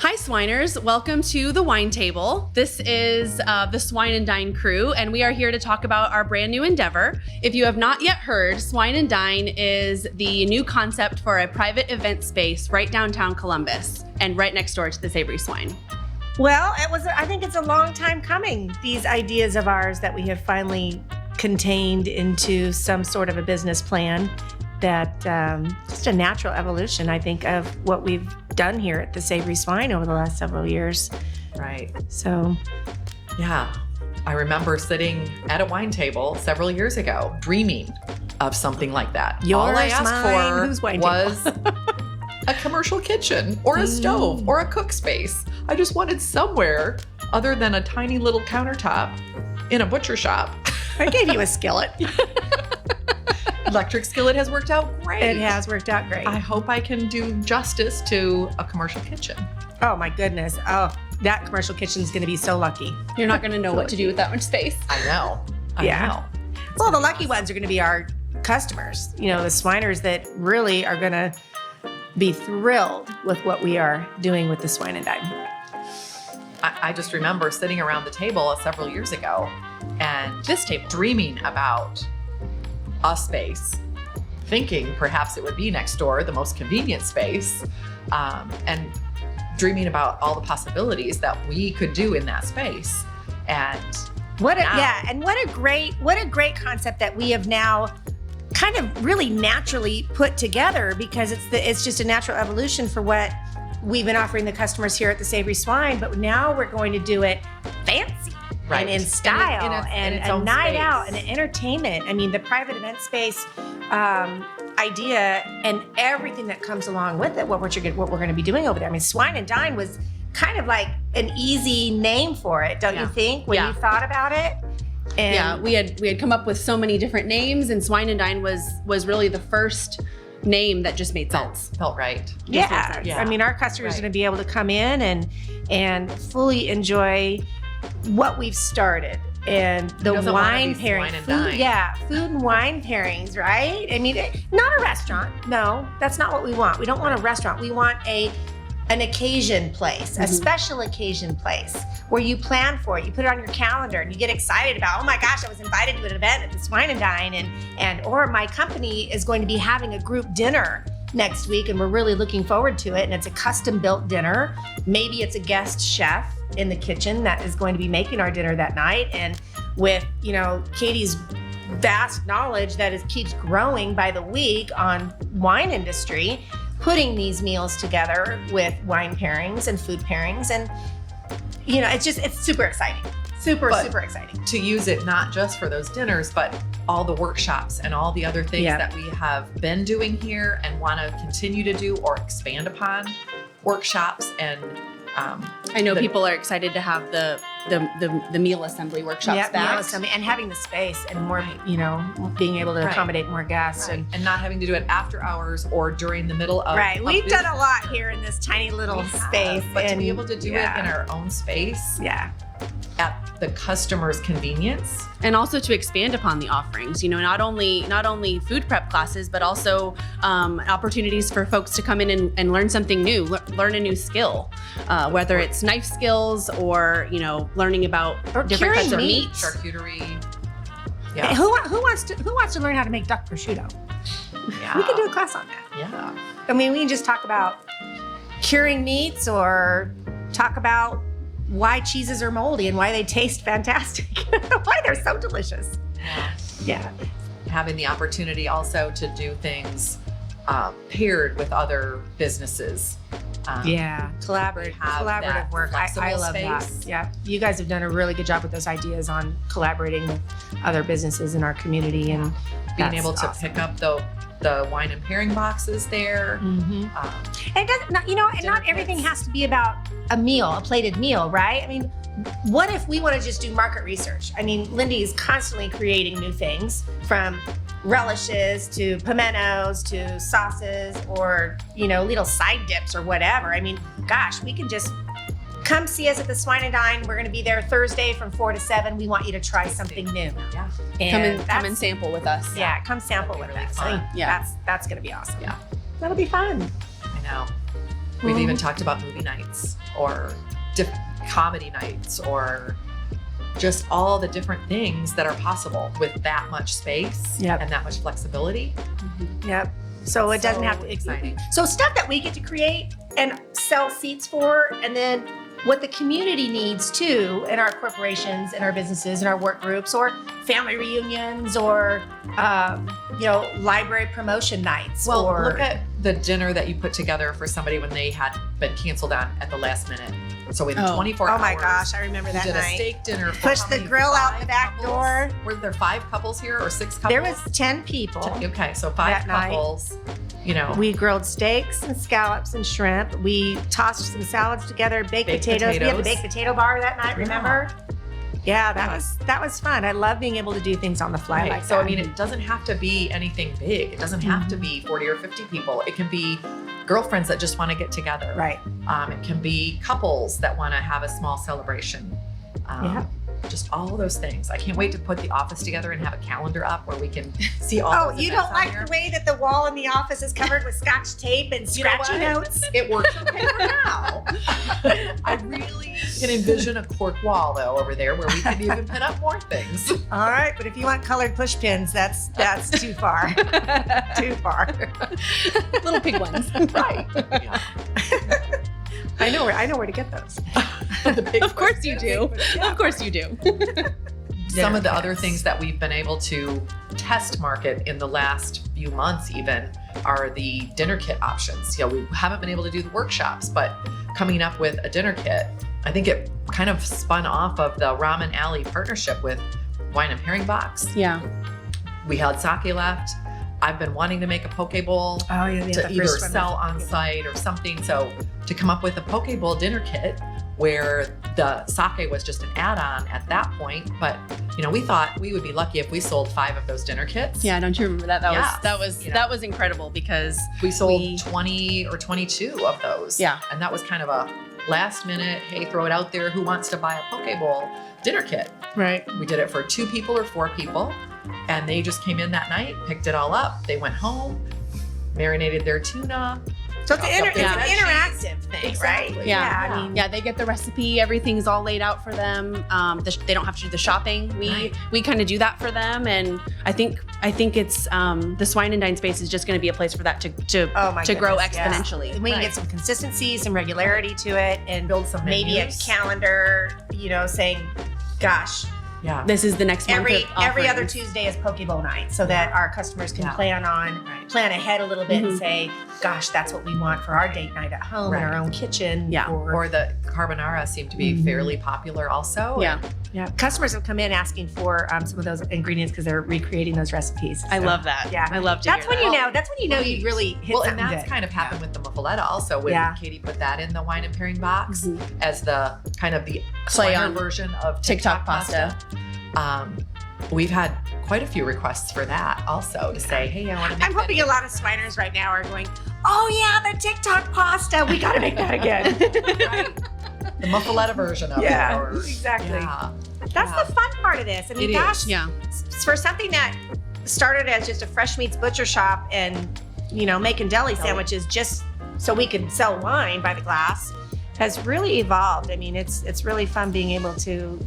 Hi Swiners, welcome to the wine table. This is the Swine Dine crew, and we are here to talk about our brand new endeavor. If you have not yet heard, Swine Dine is the new concept for a private event space right downtown Columbus and right next door to the Savory Swine. Well, I think it's a long time coming, these ideas of ours that we have finally contained into some sort of a business plan that just a natural evolution, I think, of what we've done here at the Savory Swine over the last several years. Right. So, yeah, I remember sitting at a wine table several years ago, dreaming of something like that. All I asked for was a commercial kitchen or a stove or a cook space. I just wanted somewhere other than a tiny little countertop in a butcher shop. I gave you a skillet. Electric skillet has worked out great. It has worked out great. I hope I can do justice to a commercial kitchen. Oh my goodness. Oh, that commercial kitchen is going to be so lucky. You're not going to know what to do with that much space. I know. I know. Well, the lucky ones are going to be our customers, the Swiners that really are going to be thrilled with what we are doing with the Swine and Dine. I just remember sitting around the table several years ago and This table. dreaming about a space, thinking perhaps it would be next door, the most convenient space, and dreaming about all the possibilities that we could do in that space. And what a great concept that we have now kind of really naturally put together, because it's just a natural evolution for what we've been offering the customers here at the Savory Swine, but now we're going to do it fancy. Right. And in style and its a own night space. out and an entertainment. I mean, the private event space idea and everything that comes along with it, what we're going to be doing over there. I mean, Swine and Dine was kind of like an easy name for it, don't you think, when you thought about it? And we had come up with so many different names, and Swine and Dine was really the first name that just made sense. felt right. Yeah. I mean, our customers are going to be able to come in and fully enjoy what we've started, and the wine pairing, food and wine pairings, right? I mean, not a restaurant. No, that's not what we want. We don't want a restaurant. We want an occasion place, a special occasion place where you plan for it. You put it on your calendar and you get excited about, oh my gosh, I was invited to an event at the Swine and Dine, or my company is going to be having a group dinner next week and we're really looking forward to it, and it's a custom built dinner. Maybe it's a guest chef in the kitchen that is going to be making our dinner that night, and with Katie's vast knowledge that keeps growing by the week on wine industry, putting these meals together with wine pairings and food pairings, and it's super exciting. Super exciting. To use it not just for those dinners, but all the workshops and all the other things that we have been doing here and want to continue to do or expand upon. Workshops and I know people are excited to have the meal assembly workshops back. Meal assembly, and having the space and more, being able to accommodate more guests and not having to do it after hours or during the middle of. Right. We've done a lot here in this tiny little space, but to be able to do it in our own space. Yeah. At the customer's convenience. And also to expand upon the offerings, not only food prep classes, but also opportunities for folks to come in and learn something new, learn a new skill, whether it's knife skills or, learning about different types of meat. Charcuterie. Yeah. Who wants to learn how to make duck prosciutto? Yeah. We could do a class on that. Yeah. I mean, we can just talk about curing meats or talk about why cheeses are moldy and why they taste fantastic, why they're so delicious. Yeah. Having the opportunity also to do things paired with other businesses. Collaborative work. I love that. Yeah. You guys have done a really good job with those ideas on collaborating with other businesses in our community and being able to pick up the wine and pairing boxes there. Mm-hmm. And it doesn't, not everything has to be about a plated meal, right? I mean, what if we want to just do market research? I mean, Lindy is constantly creating new things, from relishes to pimentos to sauces or, little side dips or whatever. I mean, gosh, we can just come see us at the Swine and Dine. We're going to be there Thursday from 4 to 7. We want you to try something new. Yeah. And come and sample with us. Yeah, come sample with us. Fun. That's going to be awesome. Yeah. That'll be fun. I know. We've even talked about movie nights or comedy nights or just all the different things that are possible with that much space and that much flexibility. Yep. So it doesn't have to exciting. So stuff that we get to create and sell seats for, and then what the community needs too in our corporations, in our businesses, in our work groups, or family reunions, or library promotion nights. Well, or look at the dinner that you put together for somebody when they had been canceled on at the last minute. So in 24 hours. Oh my gosh, I remember that did night. a steak dinner. For Push the grill out the back door. Were there 5 couples here or 6 couples? There was 10 people. Okay, so 5 couples. We grilled steaks and scallops and shrimp. We tossed some salads together, baked potatoes. We had the baked potato bar that night, remember? Yeah, that was fun. I love being able to do things on the fly like that. So, it doesn't have to be anything big. It doesn't have to be 40 or 50 people. It can be girlfriends that just want to get together. Right. It can be couples that want to have a small celebration. Just all those things. I can't wait to put the office together and have a calendar up where we can see all those you don't like the way that the wall in the office is covered with Scotch tape and scratchy notes? It works okay for now. I really can envision a cork wall though over there where we can even put up more things. All right, but if you want colored push pins, that's too far. Too far. Little pig ones. Right. Yeah. I know where to get those. Of course you do. Of course you do. Some of the other things that we've been able to test market in the last few months even are the dinner kit options. We haven't been able to do the workshops, but coming up with a dinner kit, I think it kind of spun off of the Ramen Alley partnership with Wine and Herring Box. Yeah. We had sake left. I've been wanting to make a poke bowl to either sell on site or something. So to come up with a poke bowl dinner kit where the sake was just an add-on at that point. But, we thought we would be lucky if we sold 5 of those dinner kits. Yeah, don't you remember that? That was incredible because we sold 20 or 22 of those. Yeah. And that was kind of a last minute, hey, throw it out there. Who wants to buy a poke bowl dinner kit? Right. We did it for 2 people or 4 people. And they just came in that night, picked it all up. They went home, marinated their tuna. So it's an interactive thing, exactly. right? Yeah. They get the recipe. Everything's all laid out for them. They don't have to do the shopping. We kind of do that for them. And I think it's the Swine and Dine space is just going to be a place for that to grow exponentially. Yeah. We can get some consistency, some regularity to it, and build some maybe menus. A calendar. Saying, gosh. Yeah. This is the next month. Every other Tuesday is Poke Bowl night, so that our customers can plan ahead a little bit and say, gosh, that's what we want for our date night at home in our own kitchen. Yeah. Or the carbonara seemed to be fairly popular also. Yeah. Yeah. Customers have come in asking for some of those ingredients because they're recreating those recipes. So, I love that. Yeah. I love to That's hear when that. That's when you know you really hit something and that's good. kind of happened with the muffaletta also when Katie put that in the wine and pairing box as the kind of the play on version of TikTok pasta. We've had quite a few requests for that also to say, hey, I want to make I'm hoping a lot of Swiners right now are going, oh yeah, the TikTok pasta. We got to make that again. Right. The muffaletta version of it. Exactly. Yeah. That's the fun part of this. I mean, for something that started as just a fresh meats butcher shop and, making deli sandwiches just so we could sell wine by the glass has really evolved. I mean, it's really fun being able to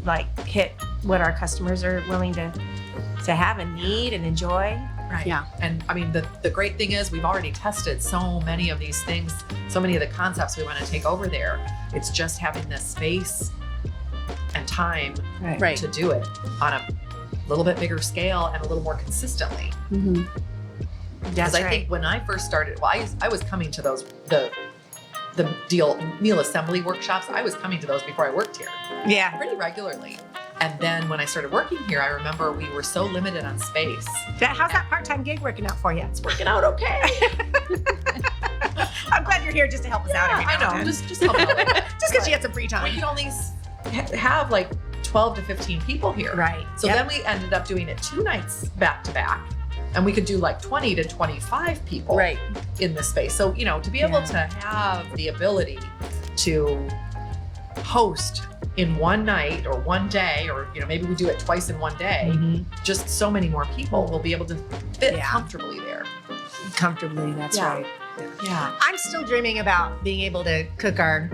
hit what our customers are willing to have and need and enjoy. Right. Yeah. And I mean, the great thing is we've already tested so many of these things, so many of the concepts we want to take over there. It's just having the space and time to do it on a little bit bigger scale and a little more consistently. Mm-hmm. Because I think when I first started, I was coming to those, the meal assembly workshops, I was coming to those before I worked here. Yeah. Pretty regularly. And then when I started working here, I remember we were so limited on space. How's that part-time gig working out for you? It's working out okay. I'm glad you're here just to help us out every now I know. and then. Just help out. Just because you had some free time. We could only have 12 to 15 people here. Right. So then we ended up doing it 2 nights back to back. And we could do 20 to 25 people in this space. So, to be able to have the ability to host in one night or one day, or, maybe we do it twice in one day, just so many more people will be able to fit comfortably there. Comfortably, that's right. Yeah. I'm still dreaming about being able to cook our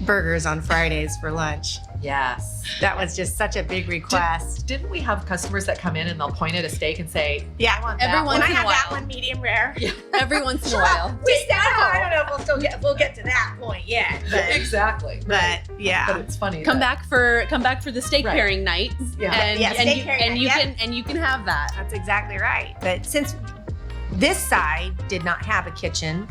burgers on Fridays for lunch. Yes. That was just such a big request. Didn't we have customers that come in and they'll point at a steak and say, yeah, I want Every that one. once Can in I a have that while. one medium rare? Yeah. Every once in a while. I don't know if we'll get to that point yet. But, exactly. but yeah. But it's funny. Come back for the steak Right. pairing night. Yeah. And, Yeah, steak pairing night, you can have that. That's exactly right. But since this side did not have a kitchen,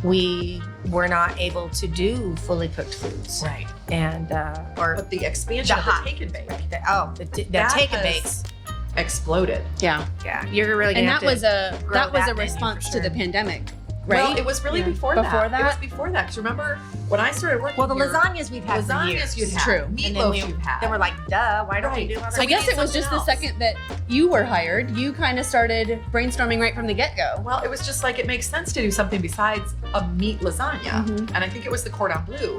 we were not able to do fully cooked foods. Right. And or But the expansion The of hot- the take and bake the that take and has bakes. exploded. Yeah. Yeah, you're really And gonna that was a grow that menu response for to the sure. pandemic, right? Well, it was really Yeah. before Before that. that? It was before that. Because remember, when I started working Well, the here, lasagnas we've had for years. lasagnas you'd have. True. And then Meatloaf you've had. Then we're like, duh, why don't we Right. do other So I guess we it did was just the something else. second that you were hired, you kind of started brainstorming right from the get-go. Well, it was just like it makes sense to do something besides a meat lasagna. Mhm. And I think it was the cordon bleu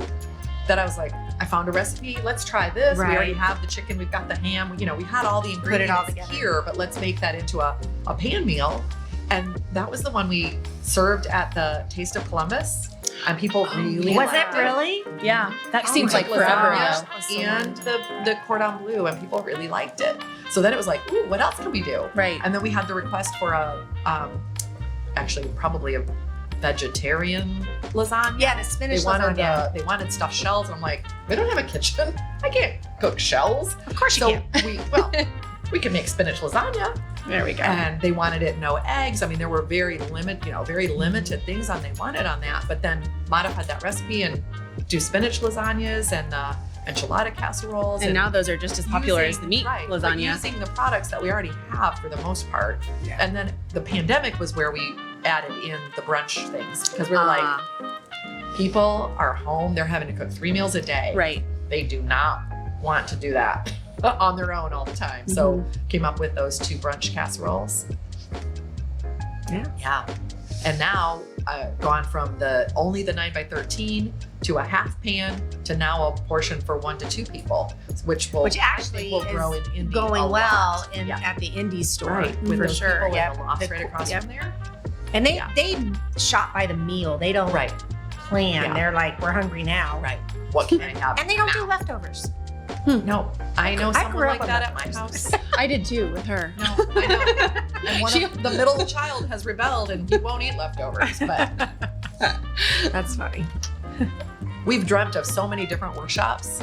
that I was like, I found a recipe. Let's try this. Right. We already have the chicken. We've got the ham. We had all the Put ingredients it all together. here, but let's make that into a pan meal. And that was the one we served at the Taste of Columbus. And people really Was liked it really? Yeah, that Oh seems my like forever lasagna ago. So and the cordon bleu, and people really liked it. So then it was like, ooh, what else can we do? Right. And then we had the request for actually probably a vegetarian lasagna. Yeah, the spinach lasagna. They wanted stuffed shells. And I'm like, we don't have a kitchen. I can't cook shells. Of course So you can. we can make spinach lasagna. There we go. And they wanted it no eggs. I mean, there were very limited things they wanted on that. But then modified that recipe and do spinach lasagnas and enchilada casseroles. And now those are just as popular as the meat but lasagna. using the products that we already have for the most part. Yeah. And then the pandemic was where we added in the brunch things because we were like, people are home, they're having to cook 3 meals a day. right. They do not want to do that on their own all the time. So came up with those 2 brunch casseroles. Yeah. Yeah. And now gone from only the 9x13 to a half pan to now a portion for 1 to 2 people, which actually will is grow in Indy going a well lot. in Yeah. at the indie store Right, with for those sure. people Yeah, in the loft right across from there. And they Yeah. they shop by the meal. They don't Right, plan. Yeah. They're like, we're hungry now. right. What can I have? And they don't now? do leftovers. No, I know I someone grew up like on that at my leftovers. house. I did too with her. No, I know. And She- the middle child has rebelled and he won't eat leftovers. But That's funny. we've dreamt of so many different workshops.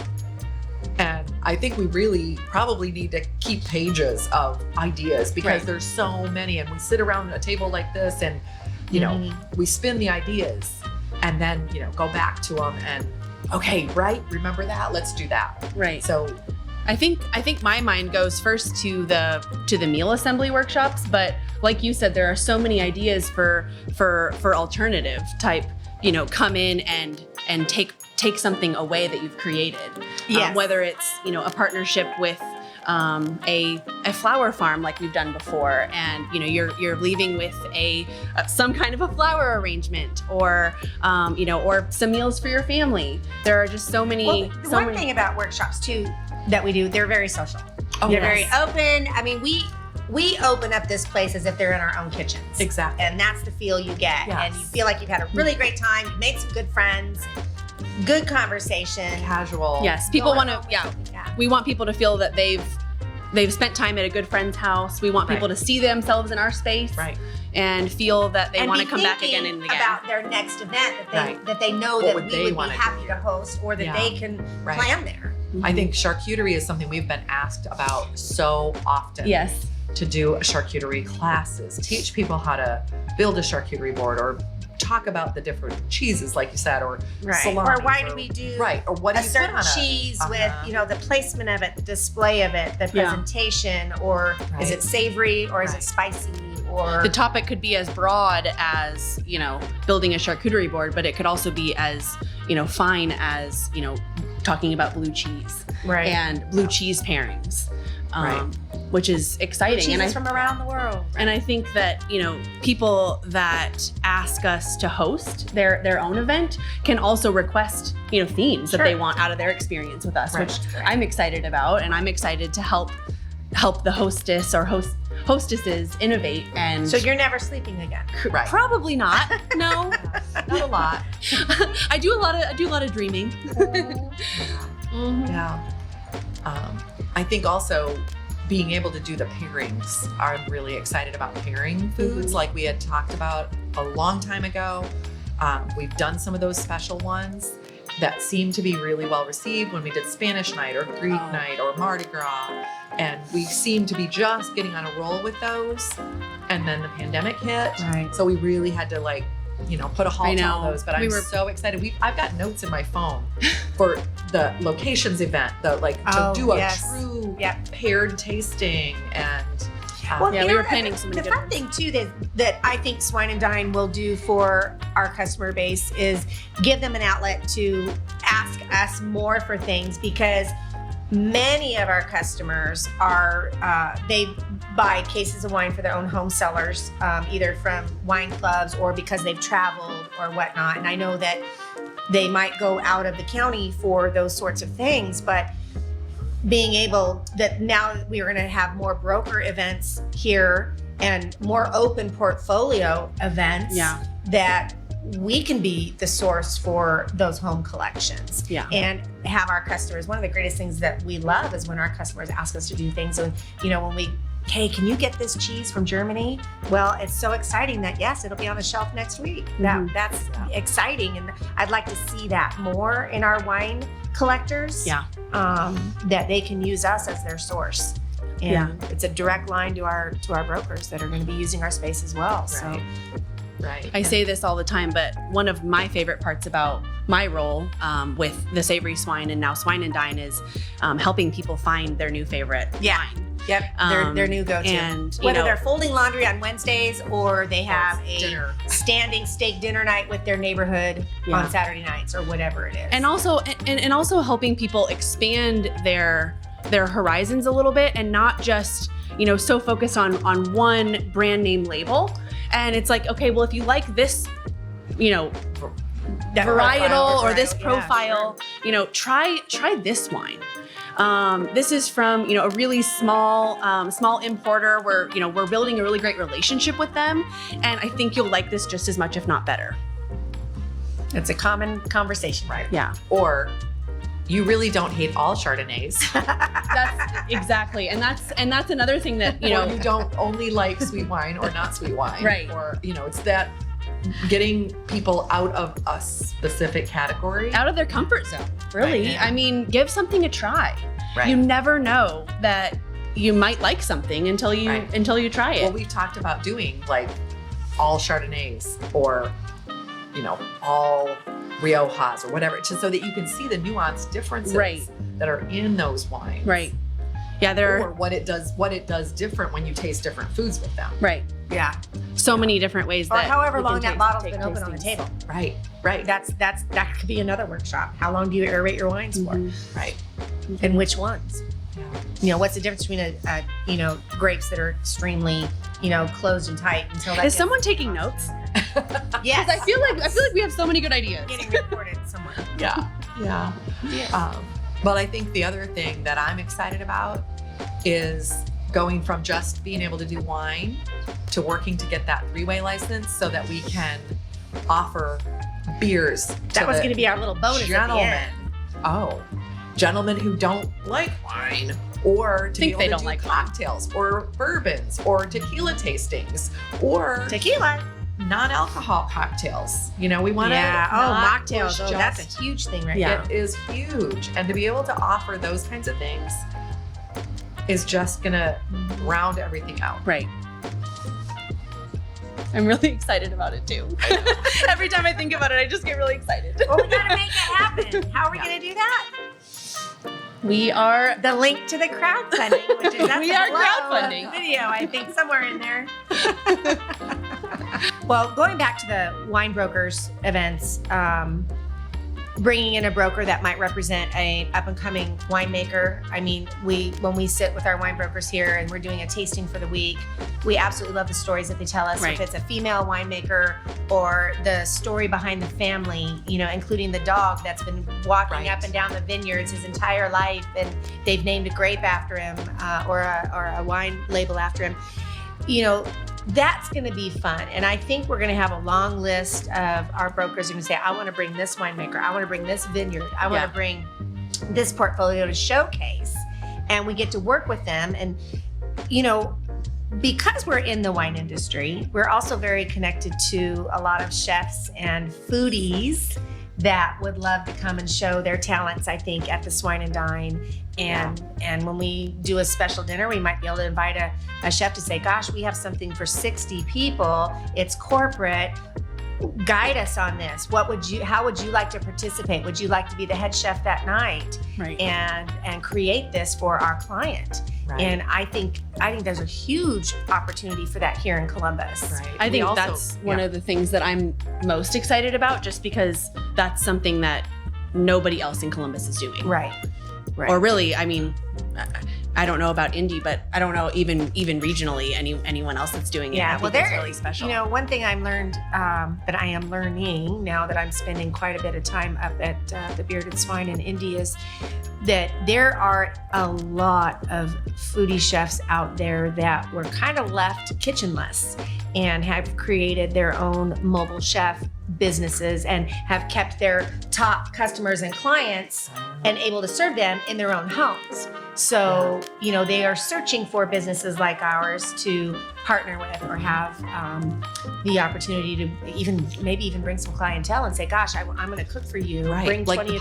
And I think we really probably need to keep pages of ideas because Right. there's so many. And we sit around a table like this and, we spin the ideas and then, go back to them and, okay, right, remember that? Let's do that. Right. So I think my mind goes first to the meal assembly workshops, but like you said, there are so many ideas for alternative type, come in and take something away that you've created. Yes. Whether it's, a partnership with a flower farm like we've done before, and you're leaving with some kind of a flower arrangement, or or some meals for your family. There are just so many. Well, the one thing about workshops too that we do, they're very social. Oh, they're yes. very open. I mean, we open up this place as if they're in our own kitchens. Exactly. And that's the feel you get. Yes. And you feel like you've had a really great time. You've made some good friends, good conversation. casual. Yes, people Going want to. home Yeah, with- yeah. we want people to feel that they've spent time at a good friend's house. We want people Right. to see themselves in our space, Right. and feel that they And want to be come back thinking again and again. about their next event Right. that they know What that would we they would be wanna happy do? to host, or that Yeah. they can Right. plan there. I think charcuterie is something we've been asked about so often. Yes. To do charcuterie classes, teach people how to build a charcuterie board, or talk about the different cheeses, like you said, or salami, Or why do we do right, or what a do you put certain on cheese Uh-huh. with the placement of it, the display of it, the Yeah. presentation, or is Right. it savory or is it Right. spicy, or The topic could be as broad as, building a charcuterie board, but it could also be as, fine as, talking about blue cheese right and blue cheese pairings, Right. which is exciting. cheeses And from around the world. And I think that, people that ask us to host their own event can also request, themes that Sure. they want out of their experience with us, Right. which I'm excited about. And I'm excited to help the hostess or hostesses innovate and So you're never sleeping again. Right. probably not. No. Not a lot. I do a lot of dreaming. Mhm. Yeah. I think also being able to do the pairings. I'm really excited about pairing foods like we had talked about a long time ago. We've done some of those special ones that seemed to be really well received when we did Spanish night or Greek night or Mardi Gras. And we seemed to be just getting on a roll with those. And then the pandemic hit. Right. So we really had to put a halt I on know. those. But We I'm were- so excited. I've got notes in my phone for the locations event, to do a true paired tasting and Well, Yeah, you we know, were planning so many The good fun thing too that I think Swine and Dine will do for our customer base is give them an outlet to ask us more for things, because many of our customers are they buy cases of wine for their own home cellars, either from wine clubs or because they've traveled or whatnot. And I know that they might go out of the county for those sorts of things, but being able that now we are going to have more broker events here and more open portfolio events Yeah. that we can be the source for those home collections Yeah. and have our customers. One of the greatest things that we love is when our customers ask us to do things. And, when we, hey, can you get this cheese from Germany? Well, it's so exciting that yes, it'll be on the shelf next week. That's exciting. And I'd like to see that more in our wine collectors. Yeah. That they can use us as their source. And it's a direct line to our brokers that are going to be using our space as well. So Right. I say this all the time, but one of my favorite parts about my role with the Savory Swine and now Swine and Dine is helping people find their new favorite wine. Yep, their new go-to. And whether they're folding laundry on Wednesdays or they have a dinner. standing steak dinner night with their neighborhood on Saturday nights or whatever it is. and also and also helping people expand their horizons a little bit and not just so focused on one brand name label. And it's like, okay, well, if you like this That varietal or this yeah, profile, try this wine. This is from a really small importer where we're building a really great relationship with them, and I think you'll like this just as much, if not better. It's a common conversation, right? Yeah, Or you really don't hate all Chardonnays. that's exactly, and that's another thing that Or you don't only like sweet wine or not sweet wine. Right. Or it's that getting people out of a specific category. out of their comfort zone. Really, Right. I mean, give something a try. Right. You never know that you might like something until you try it. Well, we've talked about doing like all Chardonnays or all Riojas or whatever, just so that you can see the nuanced differences Right. that are in those wines. Right. Yeah, there Or are what it does different when you taste different foods with them. right. Yeah. So many different ways Or that however we can long that take- bottle's take been open on the tastings. table. Right. Right. That could be another workshop. How long do you aerate your wines Mhm. for? Right. And which ones? Yeah. What's the difference between grapes that are extremely, closed and tight until that Is gets- someone taking notes? Yes. I feel like we have so many good ideas. getting recorded somewhere. Yeah. Yeah. But I think the other thing that I'm excited about is going from just being able to do wine to working to get that three-way license so that we can offer beers. That was going to be our little bonus at the gentlemen. end. Oh, gentlemen who don't like wine, or to Think be they able don't to do like wine. cocktails or bourbons or tequila tastings or Tequila. non-alcohol cocktails. We want to mocktails. Oh, that's a huge thing right Yeah. now. It is huge, and to be able to offer those kinds of things is just gonna round everything out. Right. I'm really excited about it too. Every time I think about it, I just get really excited. Well, we got to make it happen. How are we going to do that? We are The link to the crowdfunding, which is at We the are below of crowdfunding. the video, I think, somewhere in there. Well, going back to the wine brokers events, bringing in a broker that might represent a up and coming winemaker. I mean, when we sit with our wine brokers here and we're doing a tasting for the week, we absolutely love the stories that they tell us. Right. If it's a female winemaker or the story behind the family, including the dog that's been walking Right. up and down the vineyards his entire life, and they've named a grape after him or a wine label after him. that's going to be fun. And I think we're going to have a long list of our brokers who can say, I want to bring this winemaker. I want to bring this vineyard. I want to bring this portfolio to showcase. And we get to work with them. And, because we're in the wine industry, we're also very connected to a lot of chefs and foodies that would love to come and show their talents, I think, at the Swine and Dine. And when we do a special dinner, we might be able to invite a chef to say, gosh, we have something for 60 people. It's corporate. Guide us on this. How would you like to participate? Would you like to be the head chef that night? Right. And create this for our client? Right. And I think there's a huge opportunity for that here in Columbus. Right. I think that's one of the things that I'm most excited about, just because that's something that nobody else in Columbus is doing. Right. Or really, I mean, I don't know about Indy, but I don't know even regionally anyone else that's doing it. Yeah, well, that's really special. One thing I learned that I am learning now that I'm spending quite a bit of time up at the Bearded Swine in Indy is that there are a lot of foodie chefs out there that were kind of left kitchenless and have created their own mobile chef businesses and have kept their top customers and clients and able to serve them in their own homes. So, they are searching for businesses like ours to partner with or have the opportunity to maybe even bring some clientele and say, gosh, I'm going to cook for you. Right. Bring like 20 the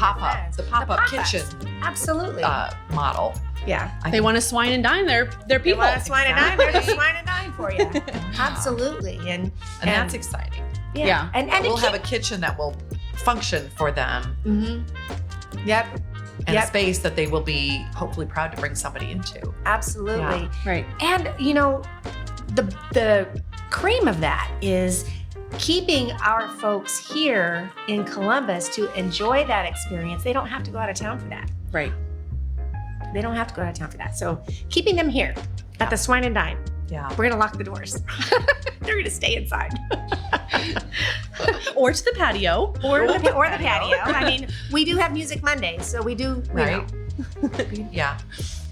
pop-up, kitchen Absolutely. Model. Yeah. They want to swine and dine their people. They want to swine and dine. They're the swine and dine for you. Absolutely. And that's exciting. Yeah. And we'll have a kitchen that will function for them. Mm-hmm. Yep. And a space that they will be hopefully proud to bring somebody into. Absolutely. Yeah. Right. And, the cream of that is keeping our folks here in Columbus to enjoy that experience. They don't have to go out of town for that. Right. They don't have to go out of town for that. So keeping them here at the Swine and Dine. Yeah. We're going to lock the doors. They're going to stay inside. Or to the patio. Or the patio. I mean, we do have Music Mondays, so we do, right. Yeah.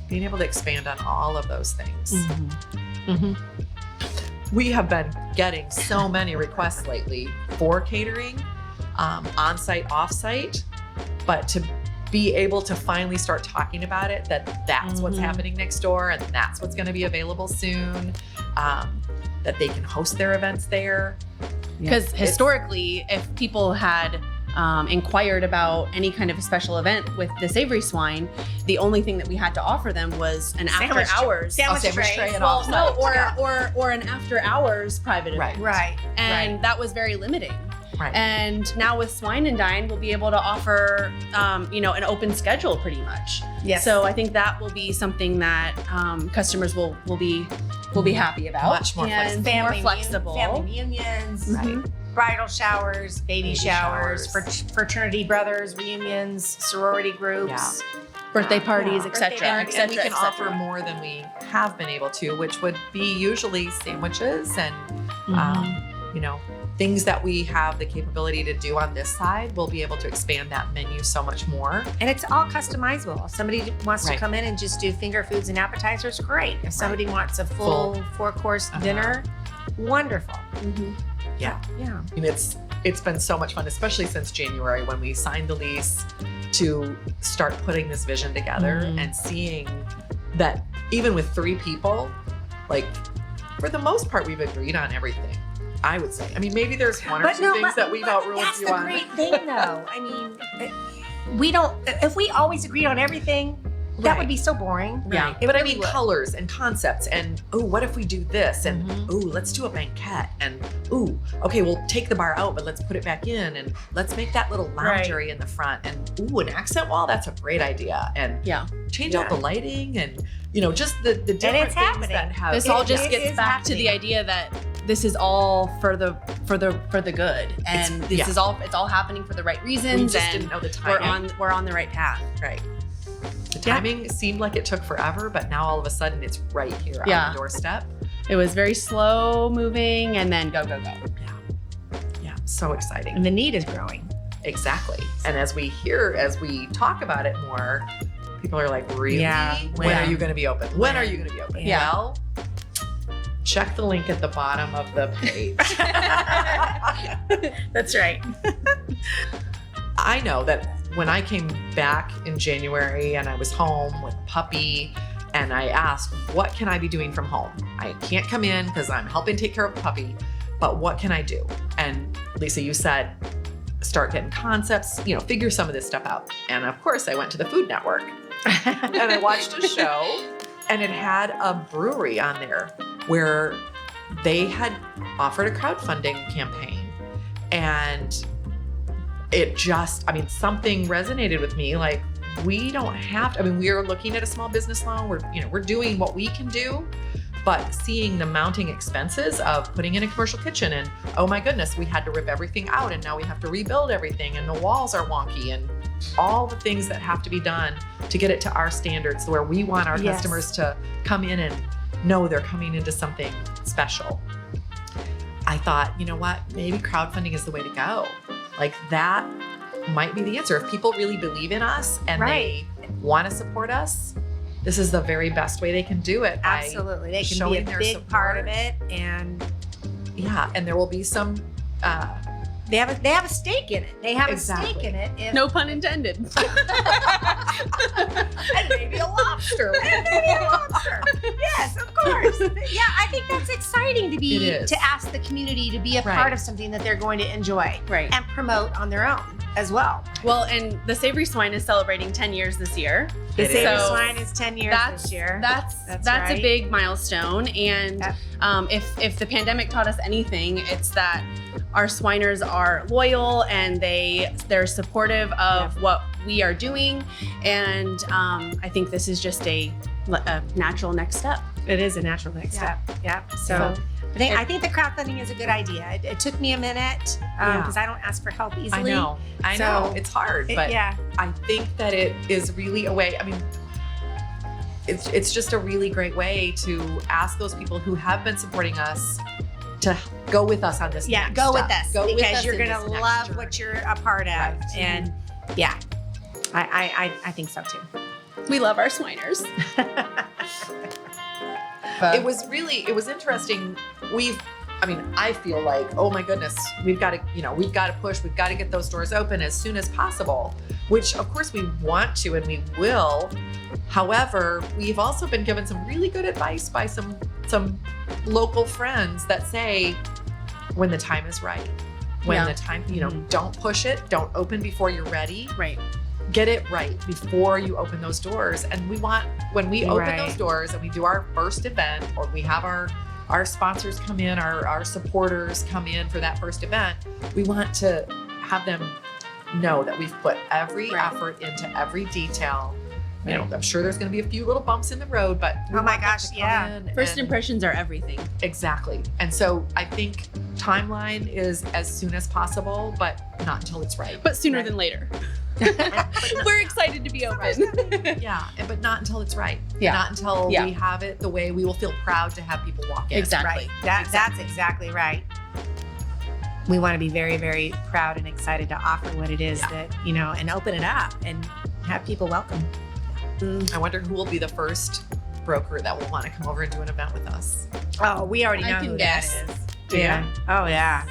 Being able to expand on all of those things. Mm-hmm. Mm-hmm. We have been getting so many requests lately for catering, on-site, off-site, but to be able to finally start talking about it, that's what's happening next door and that's what's going to be available soon, that they can host their events there. Because historically, if people had inquired about any kind of a special event with the Savory Swine, the only thing that we had to offer them was an after hours sandwich tray and or an after hours private event. Right. And that was very limiting. Right. And now with Swine and Dine, we'll be able to offer, an open schedule pretty much. Yes. So I think that will be something that customers will be happy about. Much more flexible. Family reunions, right. Bridal showers, baby showers, fraternity brothers, reunions, sorority groups. Birthday parties, etc. And we can offer more than we have been able to, which would be usually sandwiches and, things that we have the capability to do on this side. We'll be able to expand that menu so much more. And it's all customizable. If somebody wants to come in and just do finger foods and appetizers, great. If somebody wants a full 4-course dinner, wonderful. Mm-hmm. Yeah. Yeah. And it's been so much fun, especially since January when we signed the lease, to start putting this vision together and seeing that even with 3 people, like for the most part, we've agreed on everything. I would say. I mean, maybe there's one or two things that we've outruled you on. That's the great thing, though. I mean, we don't. If we always agreed on everything, that would be so boring. Yeah, but I mean, colors and concepts, and what if we do this? And let's do a banquette. And okay, we'll take the bar out, but let's put it back in, and let's make that little lounge area in the front. And an accent wall. That's a great idea. And change out the lighting, and just the different things that have. This all just gets back to the idea that this is all for the good, and it's all happening for the right reasons. We just didn't know the timing. We're on the right path. Right. The timing seemed like it took forever, but now all of a sudden it's right here on the doorstep. It was very slow moving, and then go. Yeah, so exciting. And the need is growing. Exactly. And as we talk about it more, people are like, really? Yeah. When are you going to be open? When are you going to be open? Yeah. Well, check the link at the bottom of the page. That's right. I know that when I came back in January and I was home with a puppy and I asked, what can I be doing from home? I can't come in because I'm helping take care of a puppy, but what can I do? And Lisa, you said, start getting concepts, figure some of this stuff out. And of course I went to the Food Network and I watched a show and it had a brewery on there where they had offered a crowdfunding campaign. And it just, something resonated with me. Like, we don't have to, we are looking at a small business loan. We're doing what we can do, but seeing the mounting expenses of putting in a commercial kitchen and, oh my goodness, we had to rip everything out and now we have to rebuild everything and the walls are wonky and all the things that have to be done to get it to our standards where we want our customers to come in and know they're coming into something special. I thought, you know what, maybe crowdfunding is the way to go. Like, that might be the answer. If people really believe in us and they want to support us, this is the very best way they can do it. Absolutely. They can be a big part of it. And and there will be some, they have a stake in it. They have a stake in it. No pun intended. And maybe a lobster. Yes, of course. Yeah, I think that's exciting to ask the community to be a part of something that they're going to enjoy and promote on their own as well. Well, and the Savory Swine is celebrating 10 years this year. The Savory Swine is 10 years this year. That's a big milestone. And if the pandemic taught us anything, it's that our Swiners are loyal and they're supportive of what we are doing. And I think this is just a natural next step. It is a natural next step. Yeah. So I think the crowdfunding is a good idea. It took me a minute because I don't ask for help easily. I know. It's hard, but I think that it is really a way. It's just a really great way to ask those people who have been supporting us to go with us on this. Yeah, go with us because you're going to love what you're a part of. Right. And I think so too. We love our Swiners. It was interesting. I feel like, oh my goodness, we've got to push, we've got to get those doors open as soon as possible, which of course we want to and we will. However, we've also been given some really good advice by some local friends that say, when the time is right, the time, don't push it, don't open before you're ready. Right. Get it right before you open those doors. And we want, when we open those doors and we do our first event, or we have our sponsors come in, our supporters come in for that first event, we want to have them know that we've put every effort into every detail. I'm sure there's going to be a few little bumps in the road, but oh my gosh, first impressions are everything. Exactly. And so I think timeline is as soon as possible, but not until it's right. But sooner than later. We're excited to be open. But not until it's right. Yeah. Not until we have it the way we will feel proud to have people walk in. Exactly. Right. That's exactly right. We want to be very, very proud and excited to offer what it is that, and open it up and have people welcome. I wonder who will be the first broker that will want to come over and do an event with us. Oh, we already know who that is. Yeah. Oh, yeah.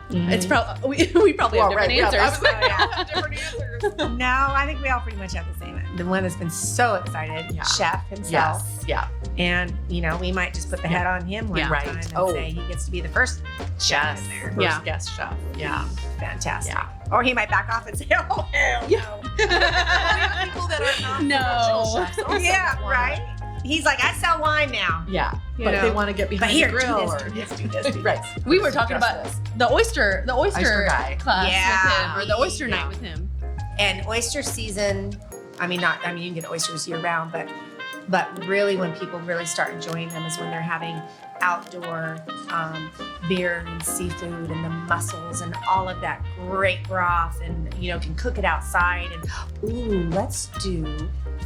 Mm-hmm. It's probably we probably have different answers. Different answers. No, I think we all pretty much have the same. The one that's been so excited, Chef himself. Yes. Yeah. And we might just put the head on him one time and say he gets to be the first chef in there. First guest chef. Yeah. Fantastic. Yeah. Or he might back off and say, "Oh hell no." People that are not professional chefs also right. He's like, I sell wine now. Yeah, but they want to get behind the grill do this. Right. We were talking about the oyster guy class with him, or the oyster night with him. And oyster season, you can get oysters year round, but really when people really start enjoying them is when they're having outdoor beer and seafood and the mussels and all of that great broth, and can cook it outside, and let's do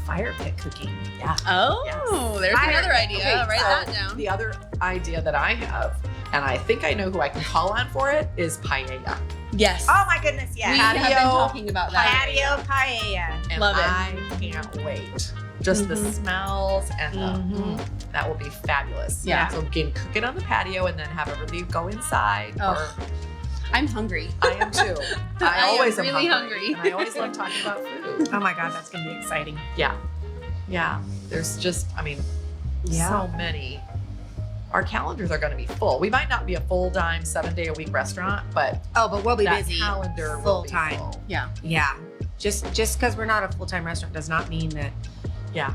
fire pit cooking. Yeah. Oh, there's another idea. Okay, Write that down. The other idea that I have, and I think I know who I can call on for it, is paella. Yes. Oh my goodness, yes. We have been talking about that. Patio paella. And Love it. I can't wait. Just the smells and that will be fabulous. Yeah. So we can cook it on the patio and then have everybody go inside. Oh. I'm hungry. I am too. I am always am really hungry. And I always love talking about food. Oh my God, that's going to be exciting. Yeah. Yeah. There's just, so many. Our calendars are going to be full. We might not be a full-time 7-day-a-week restaurant, but but we'll be that busy calendar will full be time. full. Yeah. Yeah. Just because we're not a full-time restaurant does not mean that. Yeah.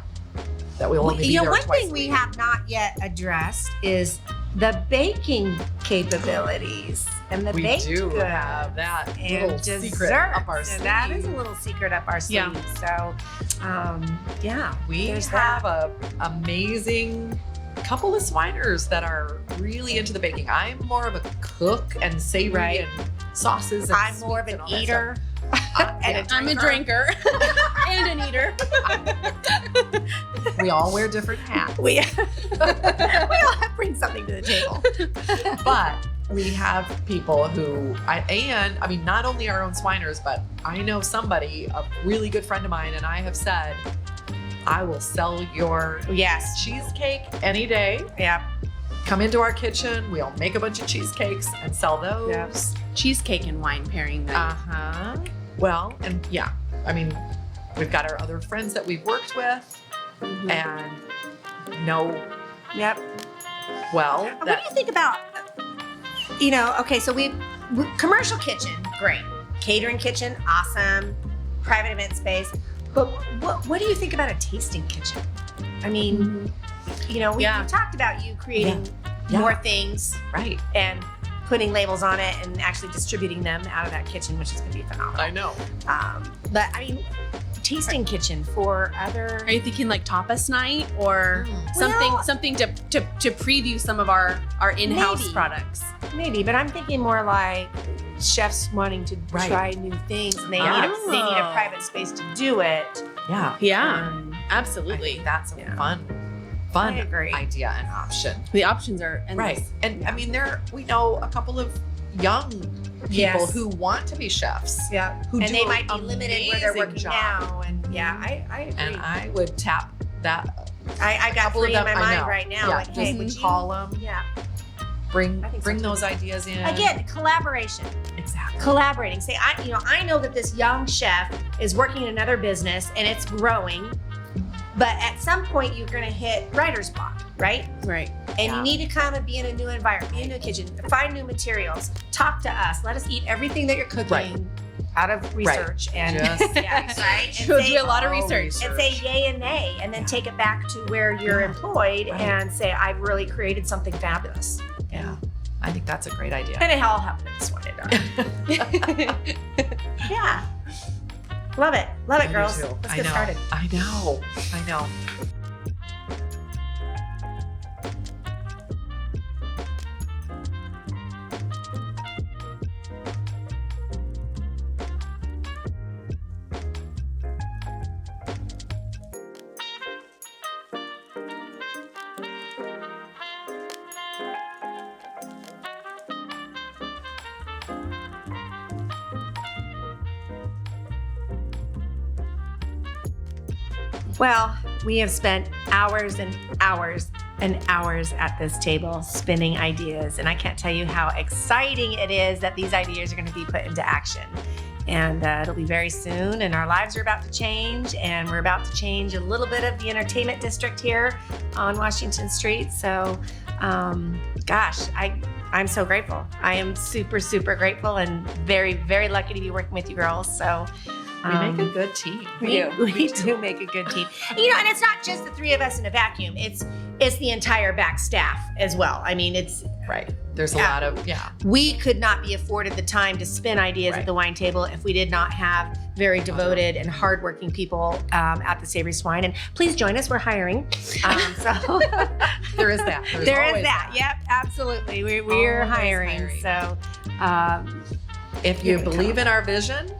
That we'll only be there one twice thing a we week. have not yet addressed is the baking capabilities and the We baked do goods have that and little desserts. secret up our And sleeve. that is a little secret up our sleeve. Yeah. So, yeah. We there's have that. a amazing couple of swiners that are really into the baking. I'm more of a cook and savory Right. and sauces. And I'm more of sweets an and all that eater. stuff. And I'm a drinker and an eater. We all wear different hats, We all have to bring something to the table. but we have people who, not only our own swiners, but I know somebody, a really good friend of mine, and I have said, I will sell your Yes. cheesecake any day. Yeah. Come into our kitchen. We'll make a bunch of cheesecakes and sell those. Yeah. Cheesecake and wine pairing night. Uh-huh. Well, and yeah, we've got our other friends that we've worked with and know Yep. well What do you think about, okay, so we commercial kitchen, great. Catering kitchen, awesome. Private event space. But what do you think about a tasting kitchen? I mean, we talked about you creating Yeah. more things right. and putting labels on it and actually distributing them out of that kitchen, which is going to be phenomenal. I know. But tasting kitchen for other. Are you thinking like tapas night or Well- something to preview some of our in-house Maybe. products? Maybe, but I'm thinking more like chefs wanting to Right. try new things and they need Oh. a private space to do it. Yeah. Yeah, I absolutely. think that's a Yeah. fun I agree. idea and option. The options are endless. Right. And we know a couple of young people Yes. who want to be chefs. Yeah, Who and do they an might be limited where they're amazing working job. now. And I agree. And I would tap that. I got couple of 3 in them, my I mind know. right now. Yeah, Like, hey, just would you call them. Yeah. Bring I think so bring too. those ideas in. Again, collaboration. Exactly. Collaborating. Say, I know that this young chef is working in another business and it's growing, but at some point you're going to hit writer's block, right? Right. And Yeah. you need to come and be in a new environment, be in a new kitchen, find new materials, talk to us, let us eat everything that you're cooking Right. out of research and Just right. She'll do a lot of all research. And say yay and nay, and then take it back to where you're Yeah. employed Right. and say, I've really created something fabulous. Yeah. I think that's a great idea. And it all happened in Swine Dine. Yeah. Love it. Love I it, do girls. too. Let's I get know. started. I know. Well, we have spent hours and hours and hours at this table spinning ideas, and I can't tell you how exciting it is that these ideas are going to be put into action. And it'll be very soon, and our lives are about to change, and we're about to change a little bit of the entertainment district here on Washington Street. So, gosh, I'm so grateful. I am super, super grateful and very, very lucky to be working with you girls. So, We make a good team. we do make a good team. And it's not just the 3 of us in a vacuum. It's the entire back staff as well. I mean, it's Right. There's a Yeah. lot of we could not be afforded the time to spin ideas Right. at the wine table if we did not have very devoted and hardworking people at the Savory Swine. And please join us. We're hiring. So there is that. There's there is always that. Yep, absolutely. We're Always hiring. hiring. So If you Here we believe go. in our vision,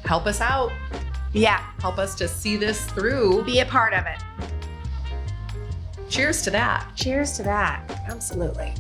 help us out. yeah, Help us to see this through. be a part of it. Cheers to that. Cheers to that. Absolutely.